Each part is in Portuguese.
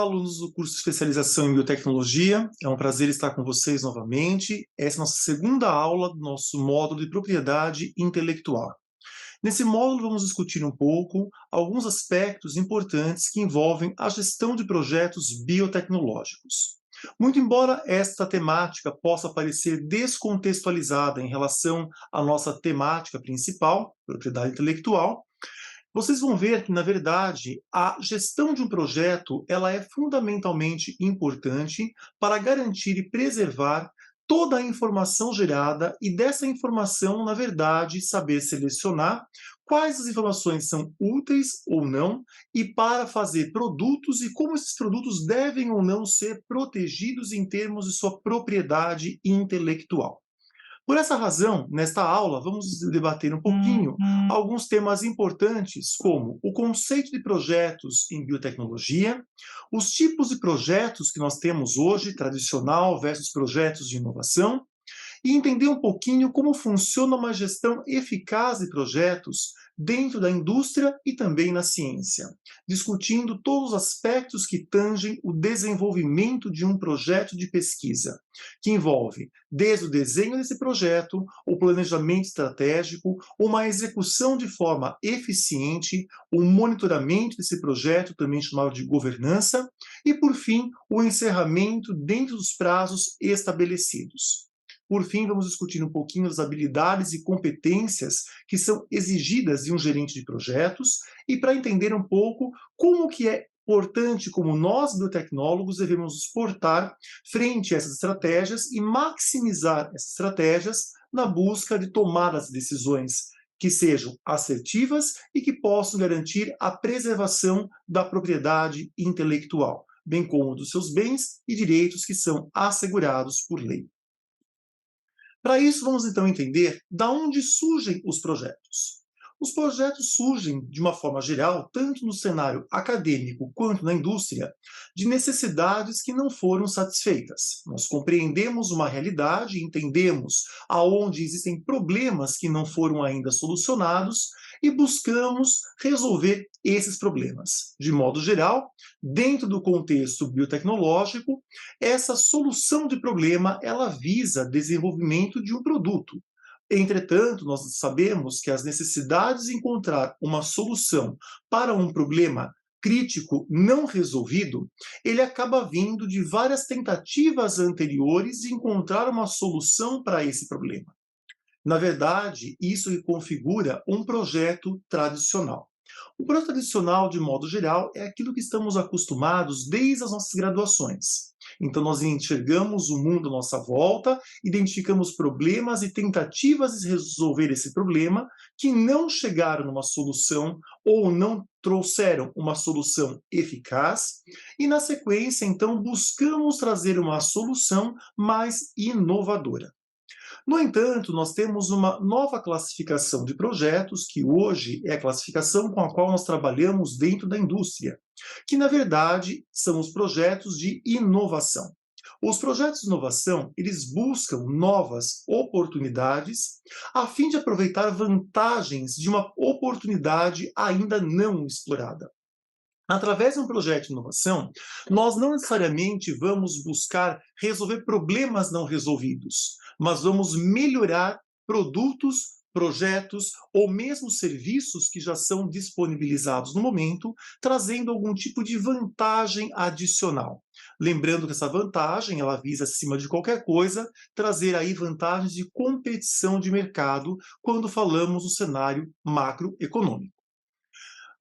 alunos do curso de especialização em biotecnologia. É um prazer estar com vocês novamente. Essa é a nossa segunda aula do nosso módulo de propriedade intelectual. Nesse módulo, vamos discutir um pouco alguns aspectos importantes que envolvem a gestão de projetos biotecnológicos. Muito embora esta temática possa parecer descontextualizada em relação à nossa temática principal, propriedade intelectual, vocês vão ver que, na verdade, a gestão de um projeto ela é fundamentalmente importante para garantir e preservar toda a informação gerada e dessa informação, na verdade, saber selecionar quais as informações são úteis ou não e para fazer produtos e como esses produtos devem ou não ser protegidos em termos de sua propriedade intelectual. Por essa razão, nesta aula, vamos debater um pouquinho alguns temas importantes, como o conceito de projetos em biotecnologia, os tipos de projetos que nós temos hoje, tradicional versus projetos de inovação, e entender um pouquinho como funciona uma gestão eficaz de projetos dentro da indústria e também na ciência, discutindo todos os aspectos que tangem o desenvolvimento de um projeto de pesquisa, que envolve desde o desenho desse projeto, o planejamento estratégico, uma execução de forma eficiente, o monitoramento desse projeto, também chamado de governança, e, por fim, o encerramento dentro dos prazos estabelecidos. Por fim, vamos discutir um pouquinho as habilidades e competências que são exigidas de um gerente de projetos e para entender um pouco como que é importante, como nós, biotecnólogos, devemos nos portar frente a essas estratégias e maximizar essas estratégias na busca de tomadas de decisões que sejam assertivas e que possam garantir a preservação da propriedade intelectual, bem como dos seus bens e direitos que são assegurados por lei. Para isso, vamos então entender de onde surgem os projetos. Os projetos surgem, de uma forma geral, tanto no cenário acadêmico quanto na indústria, de necessidades que não foram satisfeitas. Nós compreendemos uma realidade, entendemos aonde existem problemas que não foram ainda solucionados e buscamos resolver esses problemas. De modo geral, dentro do contexto biotecnológico, essa solução de problema ela visa desenvolvimento de um produto. Entretanto, nós sabemos que as necessidades de encontrar uma solução para um problema crítico não resolvido, ele acaba vindo de várias tentativas anteriores de encontrar uma solução para esse problema. Na verdade, isso configura um projeto tradicional. O projeto tradicional, de modo geral, é aquilo que estamos acostumados desde as nossas graduações. Então, nós enxergamos o mundo à nossa volta, identificamos problemas e tentativas de resolver esse problema que não chegaram numa solução ou não trouxeram uma solução eficaz, e na sequência, então, buscamos trazer uma solução mais inovadora. No entanto, nós temos uma nova classificação de projetos, que hoje é a classificação com a qual nós trabalhamos dentro da indústria, que na verdade são os projetos de inovação. Os projetos de inovação, eles buscam novas oportunidades a fim de aproveitar vantagens de uma oportunidade ainda não explorada. Através de um projeto de inovação, nós não necessariamente vamos buscar resolver problemas não resolvidos, mas vamos melhorar produtos, projetos ou mesmo serviços que já são disponibilizados no momento, trazendo algum tipo de vantagem adicional. Lembrando que essa vantagem, ela visa, acima de qualquer coisa, trazer aí vantagens de competição de mercado quando falamos no cenário macroeconômico.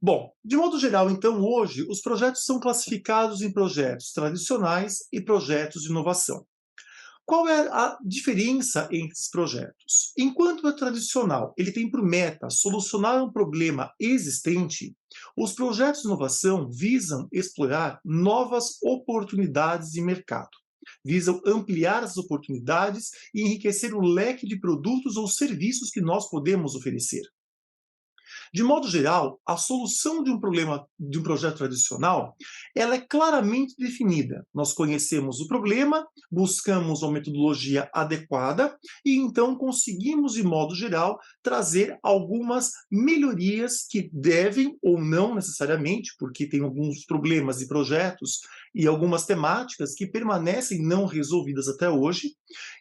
Bom, de modo geral, então, hoje, os projetos são classificados em projetos tradicionais e projetos de inovação. Qual é a diferença entre esses projetos? Enquanto o tradicional ele tem por meta solucionar um problema existente, os projetos de inovação visam explorar novas oportunidades de mercado. Visam ampliar as oportunidades e enriquecer o leque de produtos ou serviços que nós podemos oferecer. De modo geral, a solução de um problema de um projeto tradicional, ela é claramente definida. Nós conhecemos o problema, buscamos uma metodologia adequada e então conseguimos, de modo geral, trazer algumas melhorias que devem ou não necessariamente, porque tem alguns problemas e projetos e algumas temáticas que permanecem não resolvidas até hoje,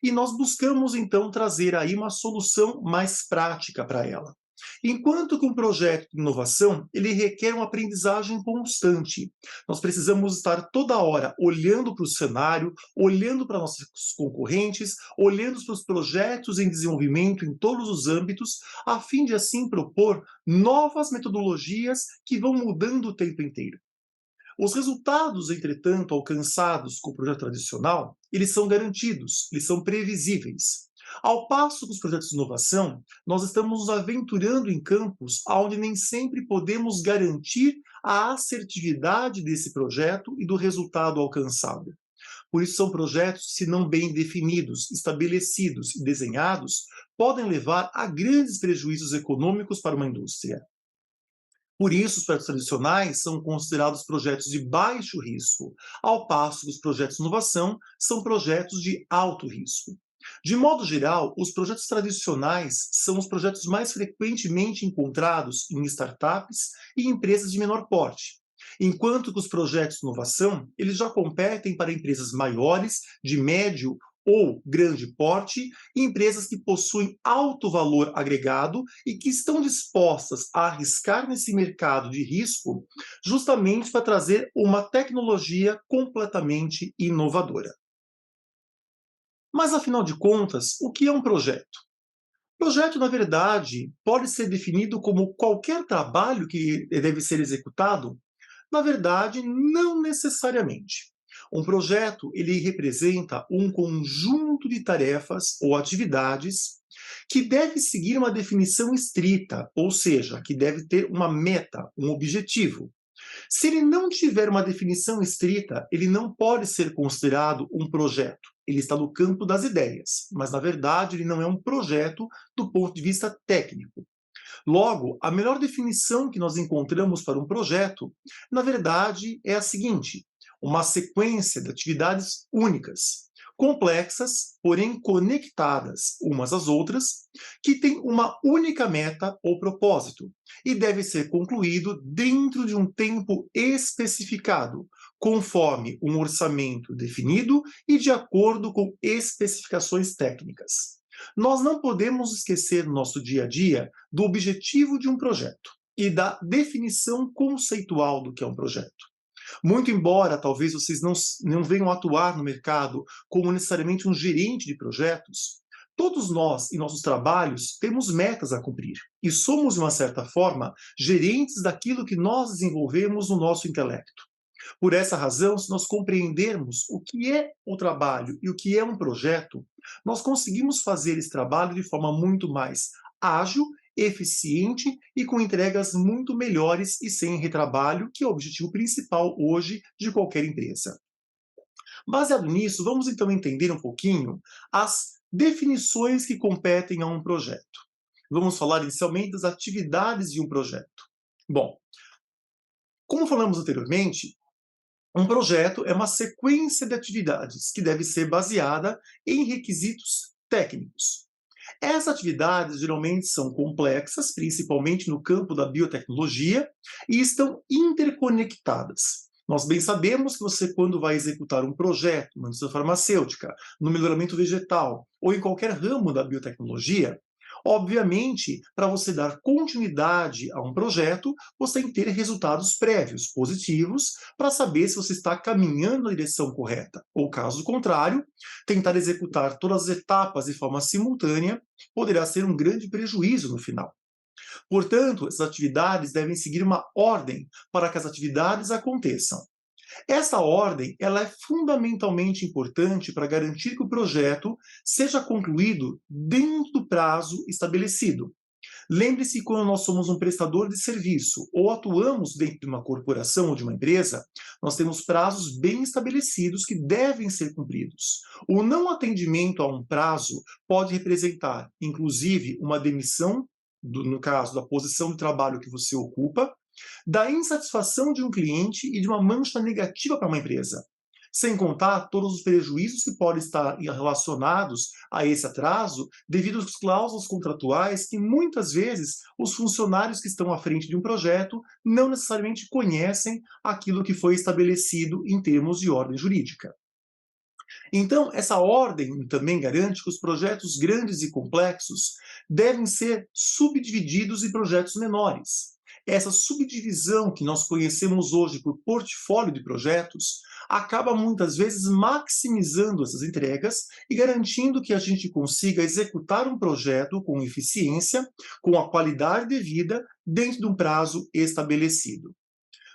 e nós buscamos então trazer aí uma solução mais prática para ela. Enquanto que um projeto de inovação, ele requer uma aprendizagem constante. Nós precisamos estar toda hora olhando para o cenário, olhando para nossos concorrentes, olhando para os projetos em desenvolvimento em todos os âmbitos, a fim de assim propor novas metodologias que vão mudando o tempo inteiro. Os resultados, entretanto, alcançados com o projeto tradicional, eles são garantidos, eles são previsíveis. Ao passo que os projetos de inovação, nós estamos nos aventurando em campos onde nem sempre podemos garantir a assertividade desse projeto e do resultado alcançado. Por isso, são projetos, se não bem definidos, estabelecidos e desenhados, podem levar a grandes prejuízos econômicos para uma indústria. Por isso, os projetos tradicionais são considerados projetos de baixo risco, ao passo que os projetos de inovação são projetos de alto risco. De modo geral, os projetos tradicionais são os projetos mais frequentemente encontrados em startups e empresas de menor porte, enquanto que os projetos de inovação, eles já competem para empresas maiores, de médio ou grande porte, e empresas que possuem alto valor agregado e que estão dispostas a arriscar nesse mercado de risco, justamente para trazer uma tecnologia completamente inovadora. Mas, afinal de contas, o que é um projeto? Projeto, na verdade, pode ser definido como qualquer trabalho que deve ser executado. Na verdade, não necessariamente. Um projeto, ele representa um conjunto de tarefas ou atividades que deve seguir uma definição estrita, ou seja, que deve ter uma meta, um objetivo. Se ele não tiver uma definição estrita, ele não pode ser considerado um projeto. Ele está no campo das ideias, mas na verdade ele não é um projeto do ponto de vista técnico. Logo, a melhor definição que nós encontramos para um projeto, na verdade, é a seguinte: uma sequência de atividades únicas, complexas, porém conectadas umas às outras, que tem uma única meta ou propósito, e deve ser concluído dentro de um tempo especificado, conforme um orçamento definido e de acordo com especificações técnicas. Nós não podemos esquecer no nosso dia a dia do objetivo de um projeto e da definição conceitual do que é um projeto. Muito embora talvez vocês não venham atuar no mercado como necessariamente um gerente de projetos, todos nós, em nossos trabalhos, temos metas a cumprir e somos, de uma certa forma, gerentes daquilo que nós desenvolvemos no nosso intelecto. Por essa razão, se nós compreendermos o que é o trabalho e o que é um projeto, nós conseguimos fazer esse trabalho de forma muito mais ágil, eficiente e com entregas muito melhores e sem retrabalho, que é o objetivo principal hoje de qualquer empresa. Baseado nisso, vamos então entender um pouquinho as definições que competem a um projeto. Vamos falar inicialmente das atividades de um projeto. Bom, como falamos anteriormente, um projeto é uma sequência de atividades que deve ser baseada em requisitos técnicos. Essas atividades geralmente são complexas, principalmente no campo da biotecnologia, e estão interconectadas. Nós bem sabemos que você, quando vai executar um projeto, uma indústria farmacêutica, no melhoramento vegetal ou em qualquer ramo da biotecnologia, obviamente, para você dar continuidade a um projeto, você tem que ter resultados prévios, positivos, para saber se você está caminhando na direção correta. Ou, caso contrário, tentar executar todas as etapas de forma simultânea poderá ser um grande prejuízo no final. Portanto, essas atividades devem seguir uma ordem para que as atividades aconteçam. Essa ordem ela é fundamentalmente importante para garantir que o projeto seja concluído dentro do prazo estabelecido. Lembre-se que quando nós somos um prestador de serviço ou atuamos dentro de uma corporação ou de uma empresa, nós temos prazos bem estabelecidos que devem ser cumpridos. O não atendimento a um prazo pode representar, inclusive, uma demissão no caso da posição de trabalho que você ocupa, da insatisfação de um cliente e de uma mancha negativa para uma empresa. Sem contar todos os prejuízos que podem estar relacionados a esse atraso devido às cláusulas contratuais que muitas vezes os funcionários que estão à frente de um projeto não necessariamente conhecem aquilo que foi estabelecido em termos de ordem jurídica. Então, essa ordem também garante que os projetos grandes e complexos devem ser subdivididos em projetos menores. Essa subdivisão que nós conhecemos hoje por portfólio de projetos acaba muitas vezes maximizando essas entregas e garantindo que a gente consiga executar um projeto com eficiência, com a qualidade devida, dentro de um prazo estabelecido.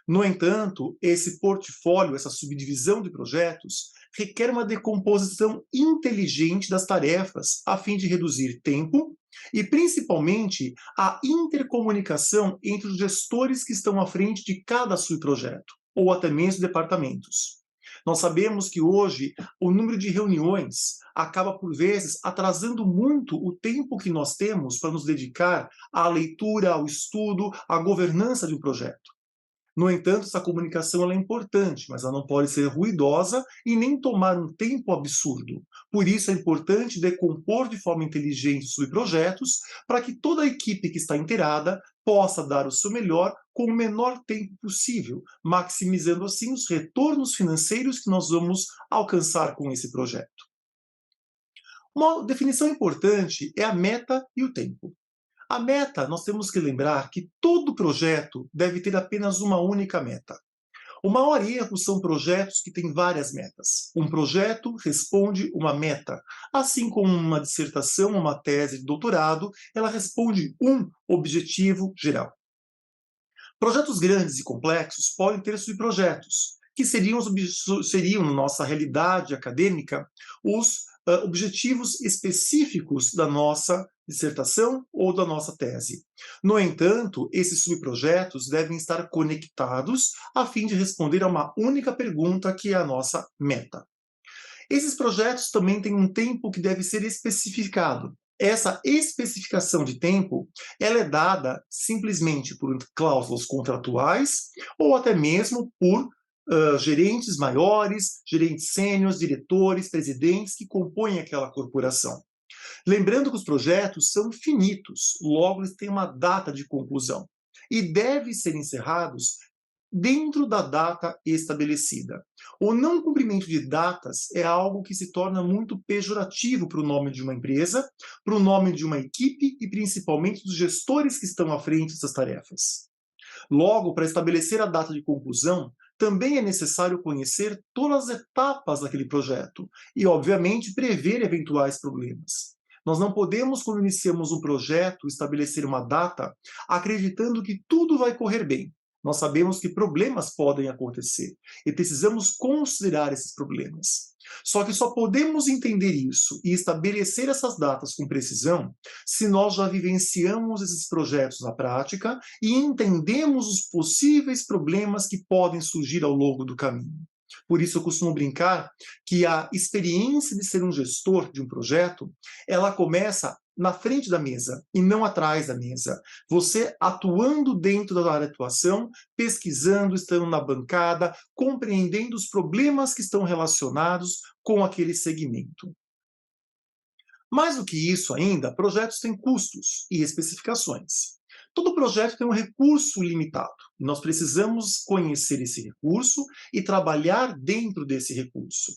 No entanto, esse portfólio, essa subdivisão de projetos, requer uma decomposição inteligente das tarefas, a fim de reduzir tempo e, principalmente, a intercomunicação entre os gestores que estão à frente de cada subprojeto, ou até mesmo departamentos. Nós sabemos que hoje o número de reuniões acaba, por vezes, atrasando muito o tempo que nós temos para nos dedicar à leitura, ao estudo, à governança de um projeto. No entanto, essa comunicação é importante, mas ela não pode ser ruidosa e nem tomar um tempo absurdo. Por isso é importante decompor de forma inteligente os subprojetos para que toda a equipe que está inteirada possa dar o seu melhor com o menor tempo possível, maximizando assim os retornos financeiros que nós vamos alcançar com esse projeto. Uma definição importante é a meta e o tempo. A meta, nós temos que lembrar que todo projeto deve ter apenas uma única meta. O maior erro são projetos que têm várias metas. Um projeto responde uma meta, assim como uma dissertação, uma tese de doutorado, ela responde um objetivo geral. Projetos grandes e complexos podem ter subprojetos, que seriam, na nossa realidade acadêmica, os objetivos específicos da nossa dissertação ou da nossa tese. No entanto, esses subprojetos devem estar conectados a fim de responder a uma única pergunta, que é a nossa meta. Esses projetos também têm um tempo que deve ser especificado. Essa especificação de tempo, ela é dada simplesmente por cláusulas contratuais ou até mesmo por gerentes maiores, gerentes sêniores, diretores, presidentes que compõem aquela corporação. Lembrando que os projetos são finitos, logo eles têm uma data de conclusão e devem ser encerrados dentro da data estabelecida. O não cumprimento de datas é algo que se torna muito pejorativo para o nome de uma empresa, para o nome de uma equipe e principalmente dos gestores que estão à frente dessas tarefas. Logo, para estabelecer a data de conclusão, também é necessário conhecer todas as etapas daquele projeto e, obviamente, prever eventuais problemas. Nós não podemos, quando iniciamos um projeto, estabelecer uma data acreditando que tudo vai correr bem. Nós sabemos que problemas podem acontecer e precisamos considerar esses problemas. Só que só podemos entender isso e estabelecer essas datas com precisão se nós já vivenciamos esses projetos na prática e entendemos os possíveis problemas que podem surgir ao longo do caminho. Por isso eu costumo brincar que a experiência de ser um gestor de um projeto, ela começa na frente da mesa e não atrás da mesa. Você atuando dentro da área de atuação, pesquisando, estando na bancada, compreendendo os problemas que estão relacionados com aquele segmento. Mais do que isso ainda, projetos têm custos e especificações. Todo projeto tem um recurso limitado. Nós precisamos conhecer esse recurso e trabalhar dentro desse recurso.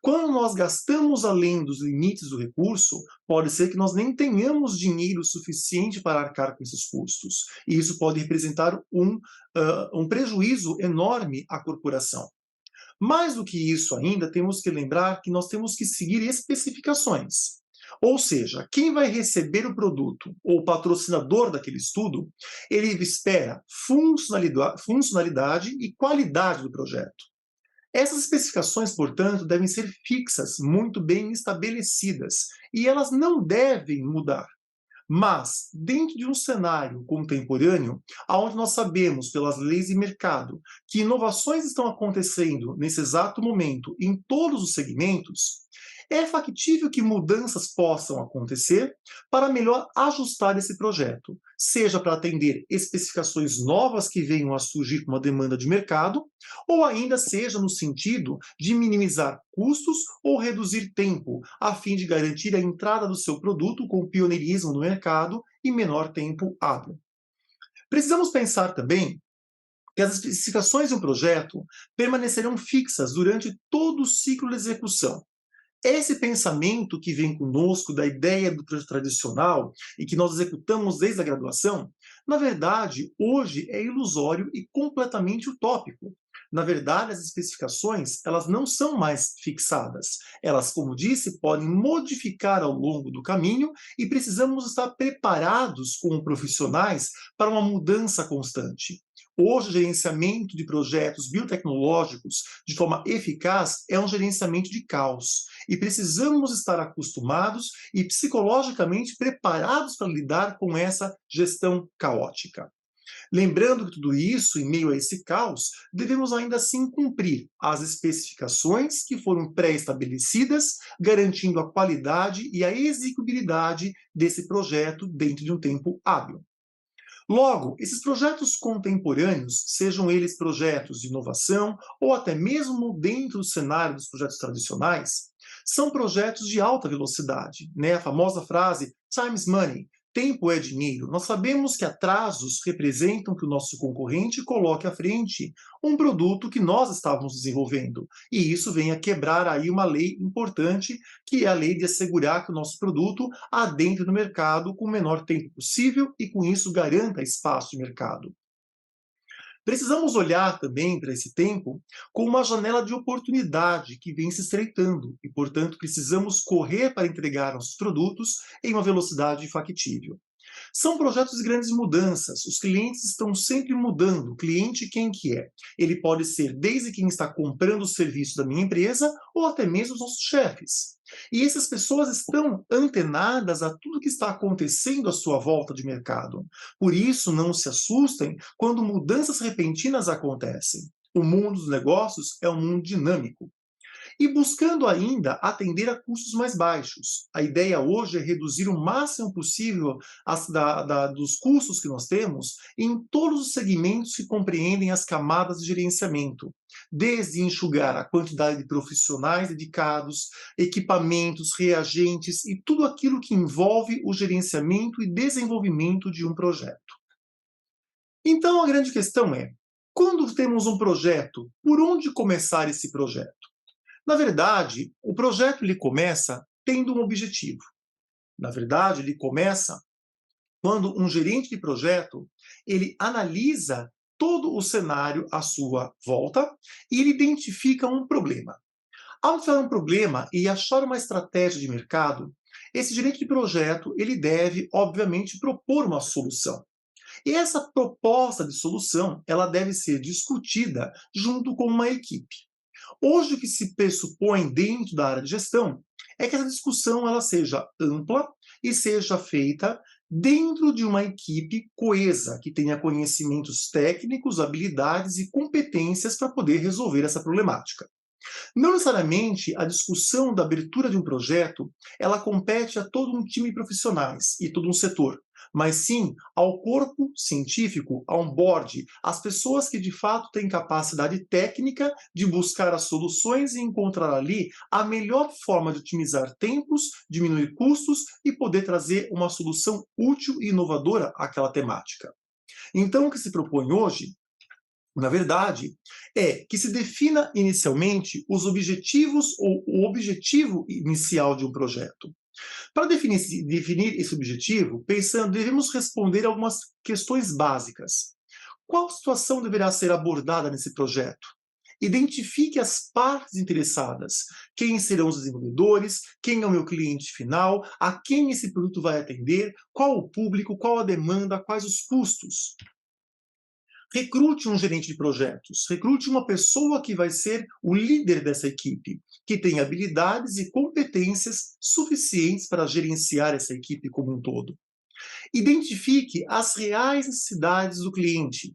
Quando nós gastamos além dos limites do recurso, pode ser que nós nem tenhamos dinheiro suficiente para arcar com esses custos. E isso pode representar um prejuízo enorme à corporação. Mais do que isso ainda, temos que lembrar que nós temos que seguir especificações. Ou seja, quem vai receber o produto ou o patrocinador daquele estudo, ele espera funcionalidade e qualidade do projeto. Essas especificações, portanto, devem ser fixas, muito bem estabelecidas, e elas não devem mudar. Mas, dentro de um cenário contemporâneo, onde nós sabemos, pelas leis de mercado, que inovações estão acontecendo nesse exato momento em todos os segmentos, É factível que mudanças possam acontecer para melhor ajustar esse projeto, seja para atender especificações novas que venham a surgir com uma demanda de mercado, ou ainda seja no sentido de minimizar custos ou reduzir tempo, a fim de garantir a entrada do seu produto com pioneirismo no mercado e menor tempo hábil. Precisamos pensar também que as especificações de um projeto permanecerão fixas durante todo o ciclo de execução. Esse pensamento que vem conosco da ideia do projeto tradicional e que nós executamos desde a graduação, na verdade, hoje é ilusório e completamente utópico. Na verdade, as especificações, elas não são mais fixadas. Elas, como disse, podem modificar ao longo do caminho e precisamos estar preparados como profissionais para uma mudança constante. Hoje, o gerenciamento de projetos biotecnológicos de forma eficaz é um gerenciamento de caos. E precisamos estar acostumados e psicologicamente preparados para lidar com essa gestão caótica. Lembrando que tudo isso, em meio a esse caos, devemos ainda assim cumprir as especificações que foram pré-estabelecidas, garantindo a qualidade e a execuibilidade desse projeto dentro de um tempo hábil. Logo, esses projetos contemporâneos, sejam eles projetos de inovação ou até mesmo dentro do cenário dos projetos tradicionais, são projetos de alta velocidade, né? A famosa frase time is money, tempo é dinheiro. Nós sabemos que atrasos representam que o nosso concorrente coloque à frente um produto que nós estávamos desenvolvendo. E isso vem a quebrar aí uma lei importante, que é a lei de assegurar que o nosso produto adentre no mercado com o menor tempo possível e com isso garanta espaço de mercado. Precisamos olhar também para esse tempo com uma janela de oportunidade que vem se estreitando e, portanto, precisamos correr para entregar nossos produtos em uma velocidade factível. São projetos de grandes mudanças, os clientes estão sempre mudando. O cliente quem que é? Ele pode ser desde quem está comprando o serviço da minha empresa ou até mesmo os nossos chefes. E essas pessoas estão antenadas a tudo que está acontecendo à sua volta de mercado. Por isso, não se assustem quando mudanças repentinas acontecem. O mundo dos negócios é um mundo dinâmico. E buscando ainda atender a custos mais baixos. A ideia hoje é reduzir o máximo possível dos custos que nós temos em todos os segmentos que compreendem as camadas de gerenciamento, desde enxugar a quantidade de profissionais dedicados, equipamentos, reagentes e tudo aquilo que envolve o gerenciamento e desenvolvimento de um projeto. Então, a grande questão é, quando temos um projeto, por onde começar esse projeto? Na verdade, o projeto ele começa tendo um objetivo. Na verdade, ele começa quando um gerente de projeto ele analisa todo o cenário à sua volta e ele identifica um problema. Ao identificar um problema e achar uma estratégia de mercado, esse gerente de projeto ele deve, obviamente, propor uma solução. E essa proposta de solução ela deve ser discutida junto com uma equipe. Hoje, o que se pressupõe dentro da área de gestão é que essa discussão ela seja ampla e seja feita dentro de uma equipe coesa, que tenha conhecimentos técnicos, habilidades e competências para poder resolver essa problemática. Não necessariamente a discussão da abertura de um projeto, ela compete a todo um time de profissionais e todo um setor, mas sim ao corpo científico, ao board, às pessoas que de fato têm capacidade técnica de buscar as soluções e encontrar ali a melhor forma de otimizar tempos, diminuir custos e poder trazer uma solução útil e inovadora àquela temática. Então, o que se propõe hoje na verdade, é que se defina inicialmente os objetivos ou o objetivo inicial de um projeto. Para definir esse objetivo, pensando, devemos responder algumas questões básicas. Qual situação deverá ser abordada nesse projeto? Identifique as partes interessadas. Quem serão os desenvolvedores? Quem é o meu cliente final? A quem esse produto vai atender? Qual o público? Qual a demanda? Quais os custos? Recrute um gerente de projetos, recrute uma pessoa que vai ser o líder dessa equipe, que tem habilidades e competências suficientes para gerenciar essa equipe como um todo. Identifique as reais necessidades do cliente.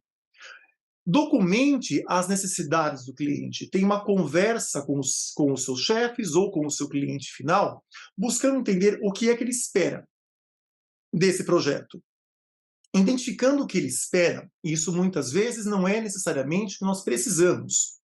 Documente as necessidades do cliente. Tenha uma conversa com os seus chefes ou com o seu cliente final, buscando entender o que é que ele espera desse projeto. Identificando o que ele espera, isso muitas vezes não é necessariamente o que nós precisamos.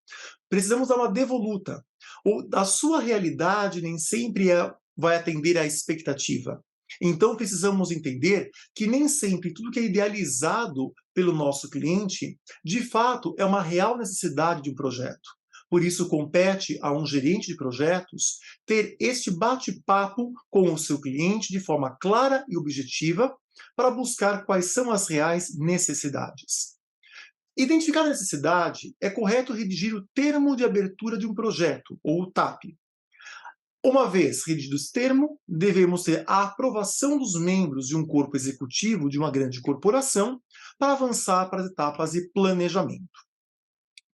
Precisamos dar uma devoluta. Ou a sua realidade nem sempre vai atender à expectativa. Então, precisamos entender que nem sempre tudo que é idealizado pelo nosso cliente, de fato, é uma real necessidade de um projeto. Por isso, compete a um gerente de projetos ter este bate-papo com o seu cliente de forma clara e objetiva para buscar quais são as reais necessidades. Identificar a necessidade, é correto redigir o termo de abertura de um projeto, ou o TAP. Uma vez redigido esse termo, devemos ter a aprovação dos membros de um corpo executivo de uma grande corporação para avançar para as etapas de planejamento.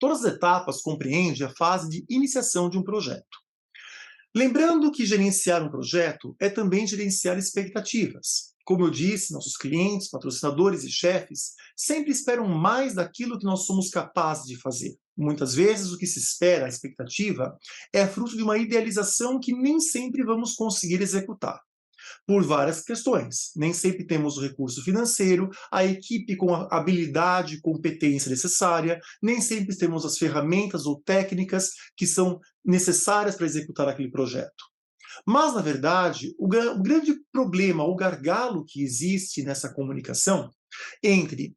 Todas as etapas compreendem a fase de iniciação de um projeto. Lembrando que gerenciar um projeto é também gerenciar expectativas. Como eu disse, nossos clientes, patrocinadores e chefes sempre esperam mais daquilo que nós somos capazes de fazer. Muitas vezes o que se espera, a expectativa, é fruto de uma idealização que nem sempre vamos conseguir executar. Por várias questões. Nem sempre temos o recurso financeiro, a equipe com a habilidade e competência necessária, nem sempre temos as ferramentas ou técnicas que são necessárias para executar aquele projeto. Mas, na verdade, o grande problema, o gargalo que existe nessa comunicação entre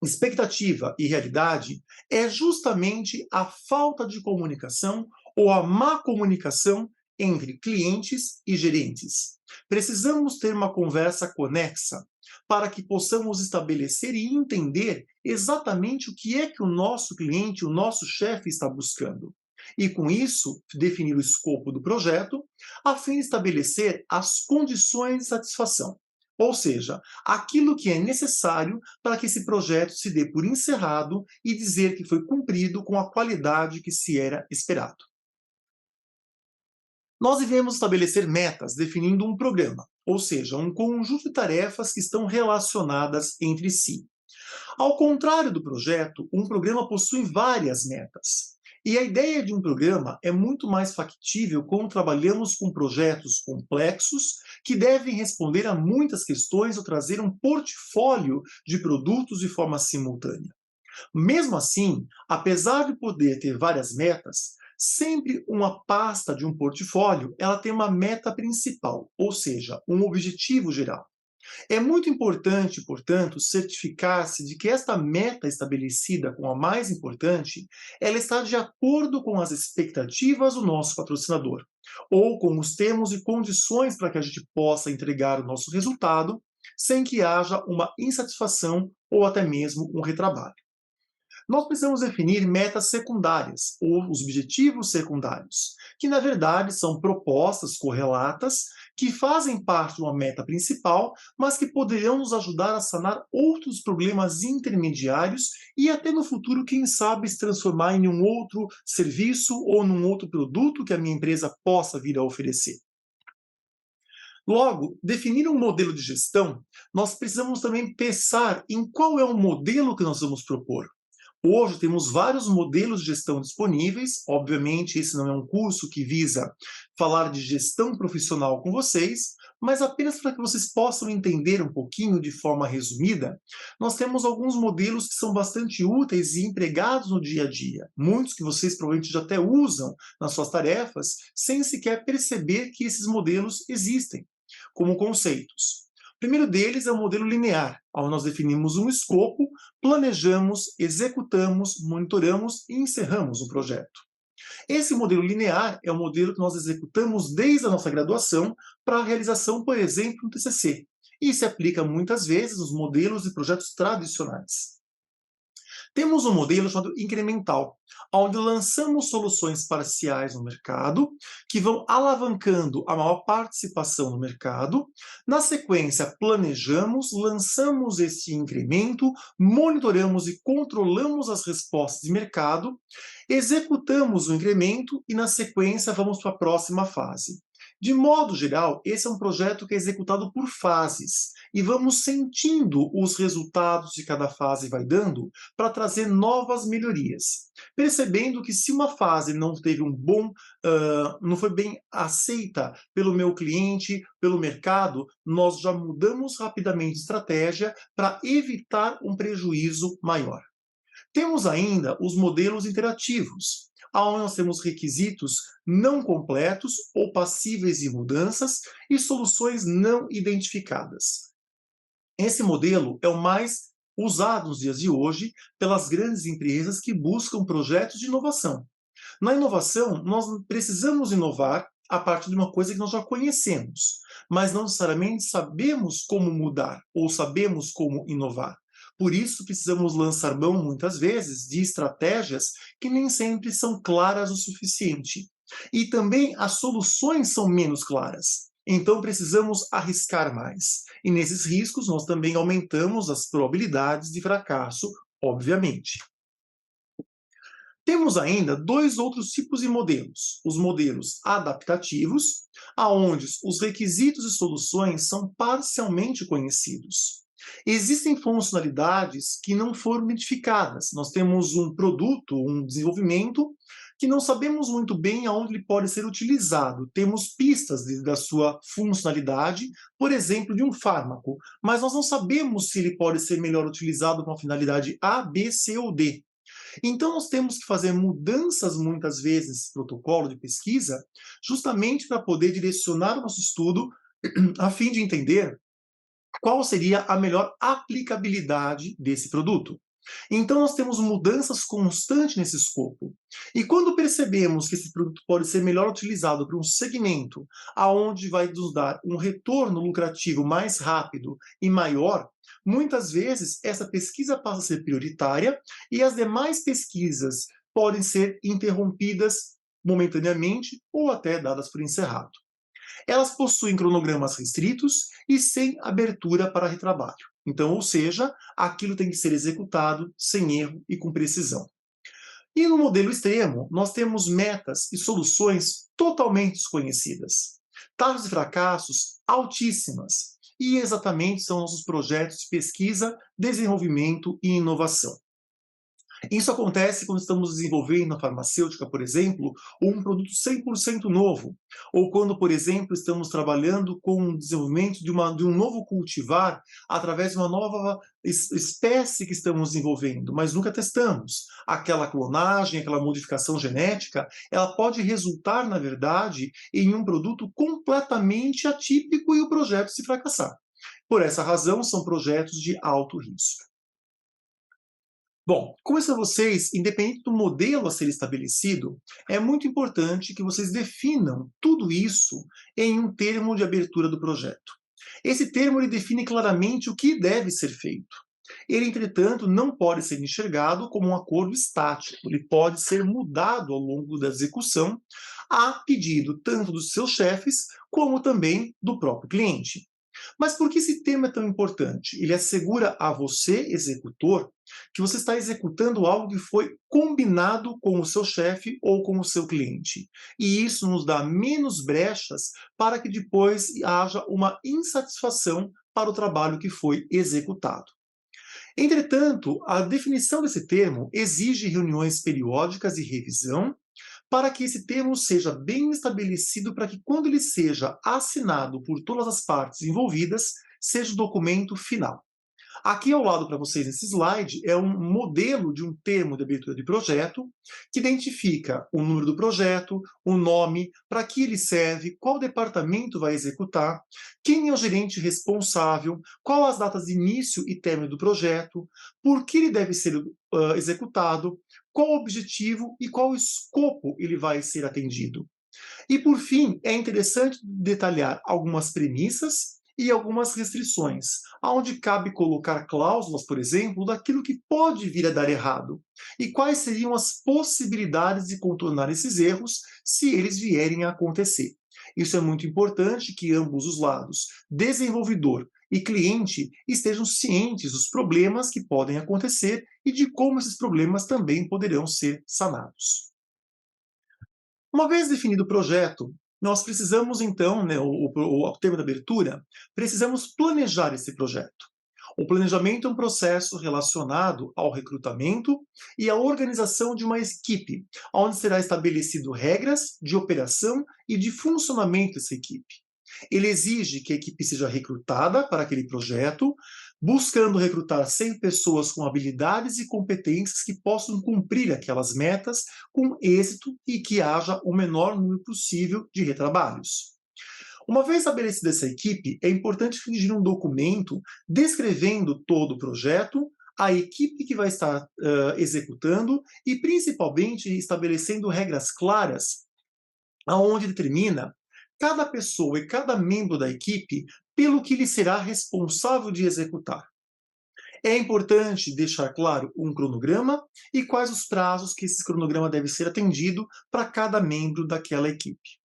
expectativa e realidade é justamente a falta de comunicação ou a má comunicação entre clientes e gerentes. Precisamos ter uma conversa conexa para que possamos estabelecer e entender exatamente o que é que o nosso cliente, o nosso chefe está buscando. E com isso, definir o escopo do projeto, a fim de estabelecer as condições de satisfação. Ou seja, aquilo que é necessário para que esse projeto se dê por encerrado e dizer que foi cumprido com a qualidade que se era esperado. Nós devemos estabelecer metas definindo um programa, ou seja, um conjunto de tarefas que estão relacionadas entre si. Ao contrário do projeto, um programa possui várias metas. E a ideia de um programa é muito mais factível quando trabalhamos com projetos complexos que devem responder a muitas questões ou trazer um portfólio de produtos de forma simultânea. Mesmo assim, apesar de poder ter várias metas, sempre uma pasta de um portfólio, ela tem uma meta principal, ou seja, um objetivo geral. É muito importante, portanto, certificar-se de que esta meta estabelecida como a mais importante, ela está de acordo com as expectativas do nosso patrocinador, ou com os termos e condições para que a gente possa entregar o nosso resultado, sem que haja uma insatisfação ou até mesmo um retrabalho. Nós precisamos definir metas secundárias, ou os objetivos secundários, que na verdade são propostas correlatas que fazem parte de uma meta principal, mas que poderão nos ajudar a sanar outros problemas intermediários e até no futuro, quem sabe, se transformar em um outro serviço ou num outro produto que a minha empresa possa vir a oferecer. Logo, definir um modelo de gestão, nós precisamos também pensar em qual é o modelo que nós vamos propor. Hoje temos vários modelos de gestão disponíveis. Obviamente, esse não é um curso que visa falar de gestão profissional com vocês, mas apenas para que vocês possam entender um pouquinho de forma resumida, nós temos alguns modelos que são bastante úteis e empregados no dia a dia. Muitos que vocês provavelmente já até usam nas suas tarefas, sem sequer perceber que esses modelos existem como conceitos. O primeiro deles é o modelo linear, onde nós definimos um escopo, planejamos, executamos, monitoramos e encerramos um projeto. Esse modelo linear é o modelo que nós executamos desde a nossa graduação para a realização, por exemplo, do TCC. E se aplica muitas vezes nos modelos de projetos tradicionais. Temos um modelo chamado incremental, onde lançamos soluções parciais no mercado, que vão alavancando a maior participação no mercado. Na sequência, planejamos, lançamos esse incremento, monitoramos e controlamos as respostas de mercado, executamos o incremento e, na sequência, vamos para a próxima fase. De modo geral, esse é um projeto que é executado por fases e vamos sentindo os resultados que cada fase vai dando para trazer novas melhorias. Percebendo que se uma fase não teve não foi bem aceita pelo meu cliente, pelo mercado, nós já mudamos rapidamente de estratégia para evitar um prejuízo maior. Temos ainda os modelos interativos, onde nós temos requisitos não completos ou passíveis de mudanças e soluções não identificadas. Esse modelo é o mais usado nos dias de hoje pelas grandes empresas que buscam projetos de inovação. Na inovação, nós precisamos inovar a partir de uma coisa que nós já conhecemos, mas não necessariamente sabemos como mudar ou sabemos como inovar. Por isso, precisamos lançar mão, muitas vezes, de estratégias que nem sempre são claras o suficiente. E também as soluções são menos claras. Então, precisamos arriscar mais. E nesses riscos, nós também aumentamos as probabilidades de fracasso, obviamente. Temos ainda dois outros tipos de modelos. Os modelos adaptativos, aonde os requisitos e soluções são parcialmente conhecidos. Existem funcionalidades que não foram identificadas. Nós temos um produto, um desenvolvimento, que não sabemos muito bem aonde ele pode ser utilizado. Temos pistas da sua funcionalidade, por exemplo, de um fármaco, mas nós não sabemos se ele pode ser melhor utilizado para uma finalidade A, B, C ou D. Então, nós temos que fazer mudanças, muitas vezes, nesse protocolo de pesquisa, justamente para poder direcionar o nosso estudo a fim de entender qual seria a melhor aplicabilidade desse produto. Então, nós temos mudanças constantes nesse escopo. E quando percebemos que esse produto pode ser melhor utilizado para um segmento aonde vai nos dar um retorno lucrativo mais rápido e maior, muitas vezes essa pesquisa passa a ser prioritária e as demais pesquisas podem ser interrompidas momentaneamente ou até dadas por encerrado. Elas possuem cronogramas restritos e sem abertura para retrabalho. Então, ou seja, aquilo tem que ser executado sem erro e com precisão. E no modelo extremo, nós temos metas e soluções totalmente desconhecidas. Taxas de fracassos altíssimas. E exatamente são nossos projetos de pesquisa, desenvolvimento e inovação. Isso acontece quando estamos desenvolvendo na farmacêutica, por exemplo, um produto 100% novo, ou quando, por exemplo, estamos trabalhando com o desenvolvimento de um novo cultivar através de uma nova espécie que estamos desenvolvendo, mas nunca testamos. Aquela clonagem, aquela modificação genética, ela pode resultar, na verdade, em um produto completamente atípico e o projeto se fracassar. Por essa razão, são projetos de alto risco. Bom, com isso a vocês, independente do modelo a ser estabelecido, é muito importante que vocês definam tudo isso em um termo de abertura do projeto. Esse termo ele define claramente o que deve ser feito. Ele, entretanto, não pode ser enxergado como um acordo estático. Ele pode ser mudado ao longo da execução, a pedido tanto dos seus chefes, como também do próprio cliente. Mas por que esse tema é tão importante? Ele assegura a você, executor, que você está executando algo que foi combinado com o seu chefe ou com o seu cliente. E isso nos dá menos brechas para que depois haja uma insatisfação para o trabalho que foi executado. Entretanto, a definição desse termo exige reuniões periódicas de revisão para que esse termo seja bem estabelecido, para que quando ele seja assinado por todas as partes envolvidas, seja o documento final. Aqui ao lado para vocês nesse slide é um modelo de um termo de abertura de projeto que identifica o número do projeto, o nome, para que ele serve, qual departamento vai executar, quem é o gerente responsável, qual as datas de início e término do projeto, por que ele deve ser executado, qual o objetivo e qual o escopo ele vai ser atendido. E, por fim, é interessante detalhar algumas premissas e algumas restrições, onde cabe colocar cláusulas, por exemplo, daquilo que pode vir a dar errado, e quais seriam as possibilidades de contornar esses erros se eles vierem a acontecer. Isso é muito importante que ambos os lados, desenvolvedor e cliente, estejam cientes dos problemas que podem acontecer e de como esses problemas também poderão ser sanados. Uma vez definido o projeto, nós precisamos então, né, o tema da abertura, precisamos planejar esse projeto. O planejamento é um processo relacionado ao recrutamento e à organização de uma equipe, onde será estabelecido regras de operação e de funcionamento dessa equipe. Ele exige que a equipe seja recrutada para aquele projeto, buscando recrutar 100 pessoas com habilidades e competências que possam cumprir aquelas metas com êxito e que haja o menor número possível de retrabalhos. Uma vez estabelecida essa equipe, é importante redigir um documento descrevendo todo o projeto, a equipe que vai estar executando e, principalmente, estabelecendo regras claras, aonde determina cada pessoa e cada membro da equipe pelo que ele será responsável de executar. É importante deixar claro um cronograma e quais os prazos que esse cronograma deve ser atendido para cada membro daquela equipe.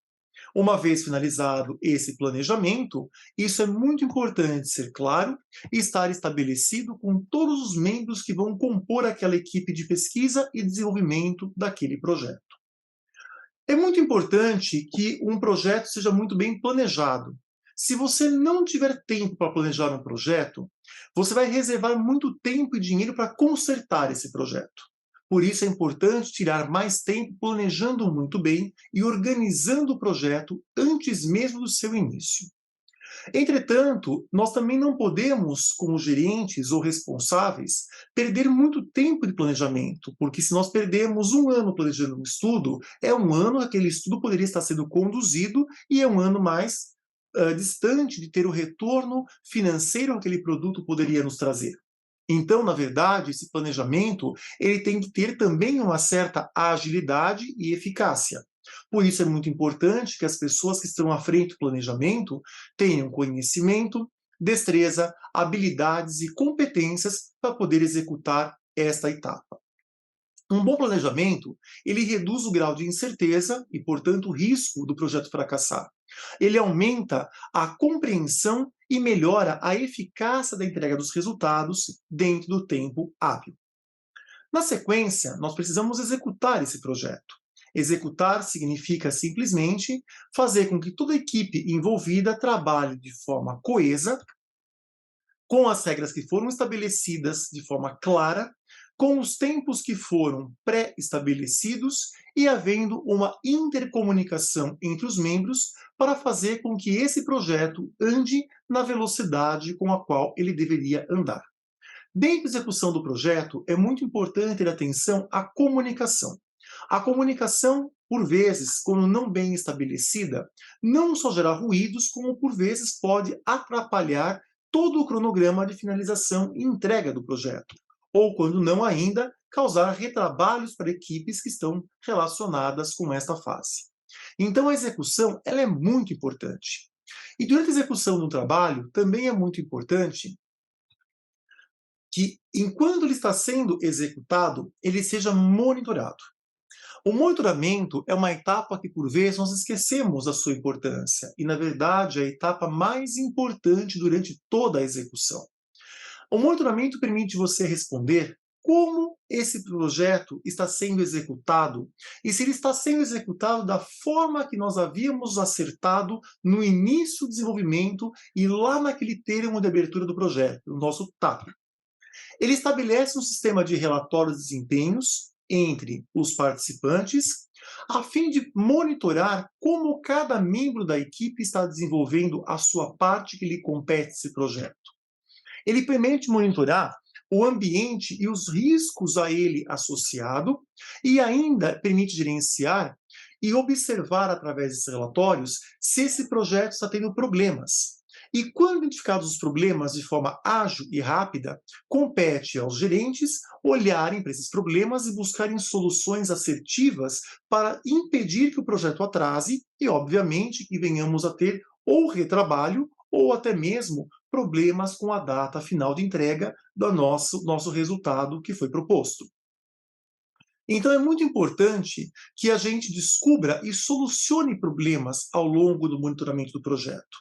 Uma vez finalizado esse planejamento, isso é muito importante ser claro e estar estabelecido com todos os membros que vão compor aquela equipe de pesquisa e desenvolvimento daquele projeto. É muito importante que um projeto seja muito bem planejado. Se você não tiver tempo para planejar um projeto, você vai reservar muito tempo e dinheiro para consertar esse projeto. Por isso é importante tirar mais tempo planejando muito bem e organizando o projeto antes mesmo do seu início. Entretanto, nós também não podemos, como gerentes ou responsáveis, perder muito tempo de planejamento, porque se nós perdemos um ano planejando um estudo, é um ano que aquele estudo poderia estar sendo conduzido e é um ano mais distante de ter o retorno financeiro que aquele produto poderia nos trazer. Então, na verdade, esse planejamento ele tem que ter também uma certa agilidade e eficácia. Por isso é muito importante que as pessoas que estão à frente do planejamento tenham conhecimento, destreza, habilidades e competências para poder executar esta etapa. Um bom planejamento, ele reduz o grau de incerteza e, portanto, o risco do projeto fracassar. Ele aumenta a compreensão e melhora a eficácia da entrega dos resultados dentro do tempo hábil. Na sequência, nós precisamos executar esse projeto. Executar significa simplesmente fazer com que toda a equipe envolvida trabalhe de forma coesa, com as regras que foram estabelecidas de forma clara, com os tempos que foram pré-estabelecidos e havendo uma intercomunicação entre os membros para fazer com que esse projeto ande na velocidade com a qual ele deveria andar. Dentro da execução do projeto, é muito importante ter atenção à comunicação. A comunicação, por vezes, quando não bem estabelecida, não só gera ruídos, como por vezes pode atrapalhar todo o cronograma de finalização e entrega do projeto, ou quando não ainda, causar retrabalhos para equipes que estão relacionadas com esta fase. Então a execução ela é muito importante. E durante a execução do trabalho, também é muito importante que, enquanto ele está sendo executado, ele seja monitorado. O monitoramento é uma etapa que, por vezes, nós esquecemos da sua importância, e, na verdade, é a etapa mais importante durante toda a execução. O monitoramento permite você responder como esse projeto está sendo executado e se ele está sendo executado da forma que nós havíamos acertado no início do desenvolvimento e lá naquele termo de abertura do projeto, o nosso TAP. Ele estabelece um sistema de relatórios de desempenhos entre os participantes, a fim de monitorar como cada membro da equipe está desenvolvendo a sua parte que lhe compete esse projeto. Ele permite monitorar o ambiente e os riscos a ele associado e ainda permite gerenciar e observar através desses relatórios se esse projeto está tendo problemas. E quando identificados os problemas de forma ágil e rápida, compete aos gerentes olharem para esses problemas e buscarem soluções assertivas para impedir que o projeto atrase e, obviamente, que venhamos a ter ou retrabalho ou até mesmo problemas com a data final de entrega do nosso resultado que foi proposto. Então é muito importante que a gente descubra e solucione problemas ao longo do monitoramento do projeto.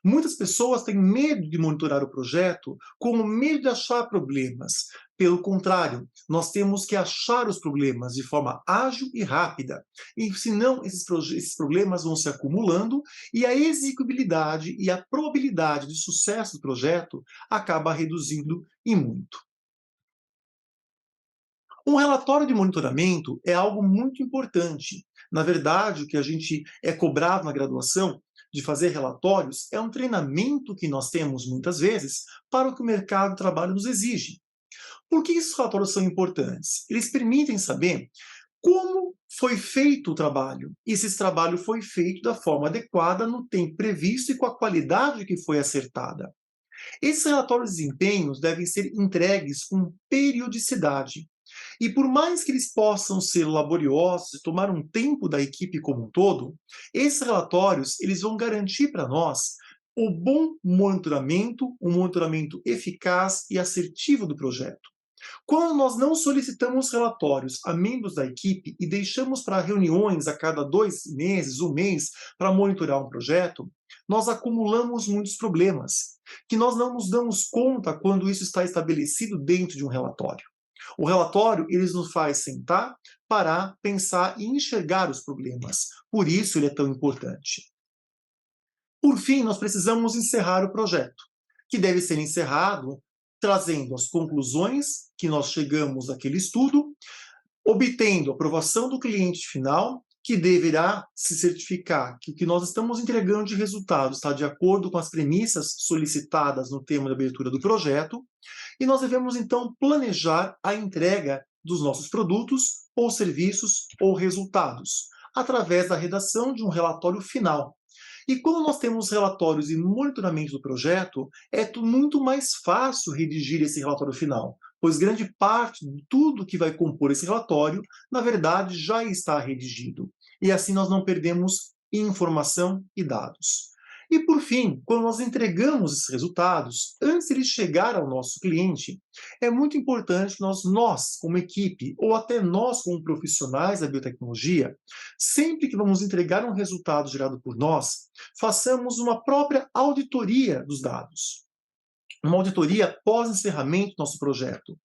Muitas pessoas têm medo de monitorar o projeto, com medo de achar problemas, Pelo contrário, nós temos que achar os problemas de forma ágil e rápida, e senão esses problemas vão se acumulando e a execuibilidade e a probabilidade de sucesso do projeto acaba reduzindo em muito. Um relatório de monitoramento é algo muito importante. Na verdade, o que a gente é cobrado na graduação de fazer relatórios é um treinamento que nós temos muitas vezes para o que o mercado de trabalho nos exige. Por que esses relatórios são importantes? Eles permitem saber como foi feito o trabalho e se esse trabalho foi feito da forma adequada, no tempo previsto e com a qualidade que foi acertada. Esses relatórios de desempenhos devem ser entregues com periodicidade. E por mais que eles possam ser laboriosos e tomar um tempo da equipe como um todo, esses relatórios eles vão garantir para nós o bom monitoramento, um monitoramento eficaz e assertivo do projeto. Quando nós não solicitamos relatórios a membros da equipe e deixamos para reuniões a cada 2 meses, um mês, para monitorar um projeto, nós acumulamos muitos problemas, que nós não nos damos conta quando isso está estabelecido dentro de um relatório. O relatório, ele nos faz sentar, parar, pensar e enxergar os problemas. Por isso ele é tão importante. Por fim, nós precisamos encerrar o projeto, que deve ser encerrado trazendo as conclusões que nós chegamos àquele estudo, obtendo a aprovação do cliente final, que deverá se certificar que o que nós estamos entregando de resultado está de acordo com as premissas solicitadas no termo de abertura do projeto, e nós devemos então planejar a entrega dos nossos produtos ou serviços ou resultados, através da redação de um relatório final. E quando nós temos relatórios e monitoramento do projeto, é muito mais fácil redigir esse relatório final, pois grande parte de tudo que vai compor esse relatório, na verdade, já está redigido. E assim nós não perdemos informação e dados. E por fim, quando nós entregamos esses resultados, antes de eles chegar ao nosso cliente, é muito importante que nós, como equipe, ou até nós, como profissionais da biotecnologia, sempre que vamos entregar um resultado gerado por nós, façamos uma própria auditoria dos dados. Uma auditoria pós-encerramento do nosso projeto.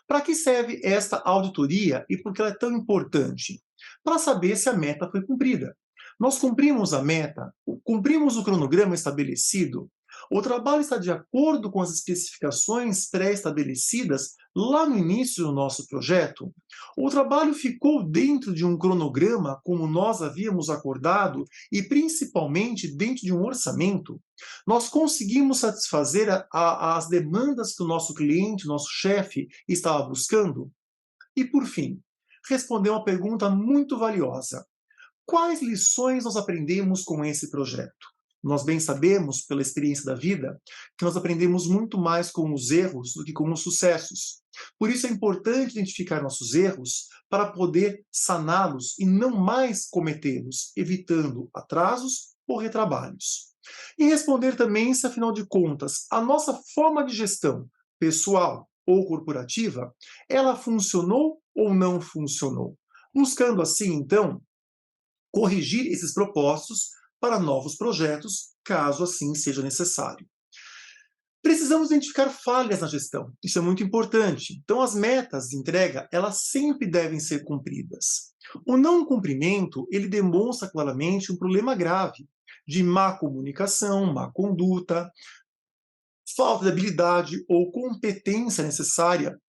Para que serve esta auditoria e por que ela é tão importante? Para saber se a meta foi cumprida. Nós cumprimos a meta, cumprimos o cronograma estabelecido, o trabalho está de acordo com as especificações pré-estabelecidas lá no início do nosso projeto, o trabalho ficou dentro de um cronograma como nós havíamos acordado e principalmente dentro de um orçamento, nós conseguimos satisfazer as demandas que o nosso cliente, o nosso chefe estava buscando? E por fim, responder uma pergunta muito valiosa. Quais lições nós aprendemos com esse projeto? Nós bem sabemos, pela experiência da vida, que nós aprendemos muito mais com os erros do que com os sucessos. Por isso é importante identificar nossos erros para poder saná-los e não mais cometê-los, evitando atrasos ou retrabalhos. E responder também se, afinal de contas, a nossa forma de gestão, pessoal ou corporativa, ela funcionou ou não funcionou. Buscando assim, então, corrigir esses propósitos para novos projetos, caso assim seja necessário. Precisamos identificar falhas na gestão, isso é muito importante. Então, as metas de entrega, elas sempre devem ser cumpridas. O não cumprimento, ele demonstra claramente um problema grave de má comunicação, má conduta, falta de habilidade ou competência necessária